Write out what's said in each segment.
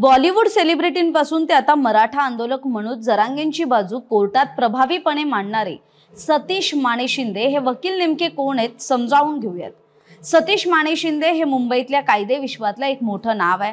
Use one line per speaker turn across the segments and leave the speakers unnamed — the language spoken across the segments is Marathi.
बॉलिवूड सेलिब्रिटींपासून ते आता मराठा आंदोलक मनोज जरांगेंची बाजू कोर्टात प्रभावीपणे मांडणारे सतीश माने शिंदे हे वकील नेमके कोण आहेत समजावून घेऊयात। सतीश माने शिंदे हे मुंबईतल्या कायदे विश्वातलं एक मोठं नाव आहे।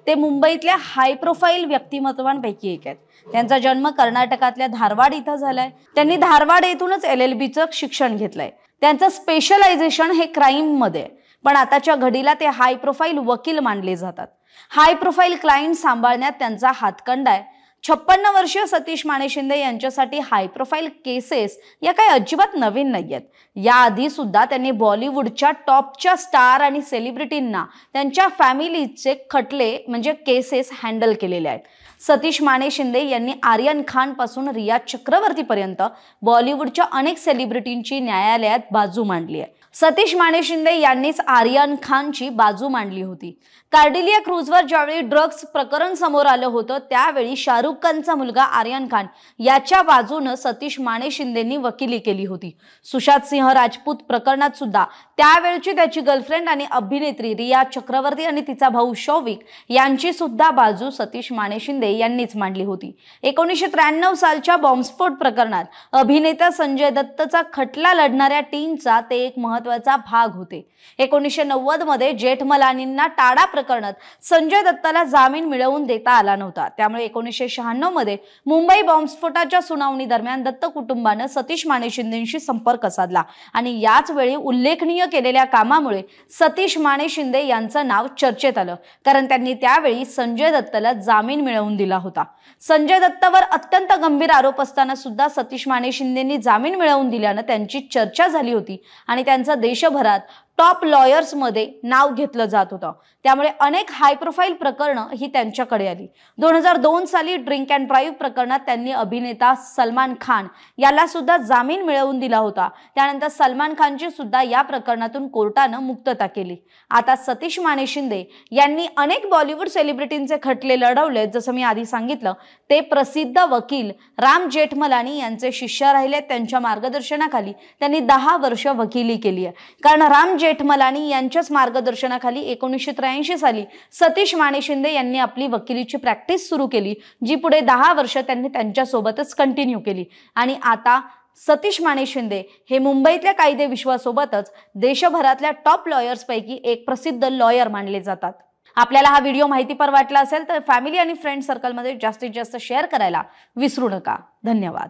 ते मुंबईतल्या हाय प्रोफाईल व्यक्तिमत्वांपैकी एक आहेत। त्यांचा जन्म कर्नाटकातल्या धारवाड इथं झालाय। त्यांनी धारवाड येथूनच LLB चं शिक्षण घेतलंय। त्यांचं स्पेशलायझेशन हे क्राईम मध्ये, पण आताच्या घडीला ते हाय प्रोफाईल वकील मानले जातात। हाय प्रोफाईल क्लायंट सांभाळण्यात त्यांचा हातखंडा आहे। 56 वर्षीय सतीश माने शिंदे यांच्यासाठी हाय प्रोफाईल केसेस या काही अजिबात नवीन नाहीयेत। याआधी सुद्धा त्यांनी बॉलिवूडच्या टॉपच्या स्टार आणि सेलिब्रिटींना त्यांच्या फॅमिलीचे खटले म्हणजे केसेस हँडल केलेले आहेत। सतीश माने शिंदे यांनी आर्यन खान पासून रिया चक्रवर्ती पर्यंत बॉलिवूडच्या अनेक सेलिब्रिटींची न्यायालयात बाजू मांडली आहे। सतीश माने शिंदे यांनीच आर्यन खानची बाजू मांडली होती। कार्डिलिया क्रूजवर ज्यावेळी ड्रग्ज प्रकरण समोर आलं होतं त्यावेळी शाहरुख खानचा मुलगा आर्यन खान याच्या बाजूने सतीश माने शिंदेंनी वकिली केली होती। सुशांत सिंह राजपूत प्रकरणात सुद्धा त्यावेळची त्याची गर्लफ्रेंड आणि अभिनेत्री रिया चक्रवर्ती आणि तिचा भाऊ शौविक यांची सुद्धा बाजू सतीश माने शिंदे यांनीच मांडली होती। 1993 सालच्या बॉम्बस्फोट प्रकरणात अभिनेता संजय दत्तचा खटला लढणाऱ्या टीमचा ते एक महत्त्वाचा भाग होते। 1990 मध्ये जेठमलानींना टाडा प्रकरणात संजय दत्ताला जामीन मिळवून देता आला नव्हता। त्यामुळे 1996 मध्ये मुंबई बॉम्बस्फोटाच्या सुनावणी दरम्यान दत्त कुटुंबाने सतीश माने शिंदेंशी संपर्क साधला आणि याच वेळी उल्लेखनीय केलेल्या कामामुळे सतीश माने शिंदे यांचं नाव चर्चेत आलं, कारण त्यांनी त्यावेळी संजय दत्तला जामीन मिळवून दिला होता। संजय दत्तवर अत्यंत गंभीर आरोप असताना सुद्धा सतीश माने शिंदेंनी जामीन मिळवून दिल्याने त्यांची चर्चा झाली होती आणि त्यांचं देशभरात टॉप लॉयर्स मध्ये नाव घेतलं जात होतं। त्यामुळे अनेक हाय प्रोफाईल प्रकरणं ही त्यांच्याकडे आली। 2002 साली ड्रिंक अँड ड्राईव्ह प्रकरणात त्यांनी अभिनेता सलमान खान याला सुद्धा जामीन मिळवून दिला होता। त्यानंतर सलमान खानची सुद्धा या प्रकरणातून कोर्टाने मुक्तता केली। आता सतीश माने शिंदे यांनी अनेक बॉलिवूड सेलिब्रिटींचे खटले लढवले। जसं मी आधी सांगितलं, ते प्रसिद्ध वकील राम जेठमलानी यांचे शिष्य राहिले। त्यांच्या मार्गदर्शनाखाली त्यांनी 10 वर्ष वकिली केली आहे, कारण राम जेठमलानी यांच्याच मार्गदर्शनाखाली 1983 साली सतीश माने शिंदे यांनी आपली वकिलीची प्रॅक्टिस सुरू केली, जी पुढे 10 वर्ष त्यांनी त्यांच्यासोबतच कंटिन्यू केली। आणि आता सतीश माने शिंदे हे मुंबईतल्या कायदे विश्वासोबतच देशभरातल्या टॉप लॉयर्स पैकी एक प्रसिद्ध लॉयर मानले जातात। आपल्याला हा व्हिडिओ माहितीपर वाटला असेल तर फॅमिली आणि फ्रेंड सर्कलमध्ये जास्तीत जास्त शेअर करायला विसरू नका। धन्यवाद।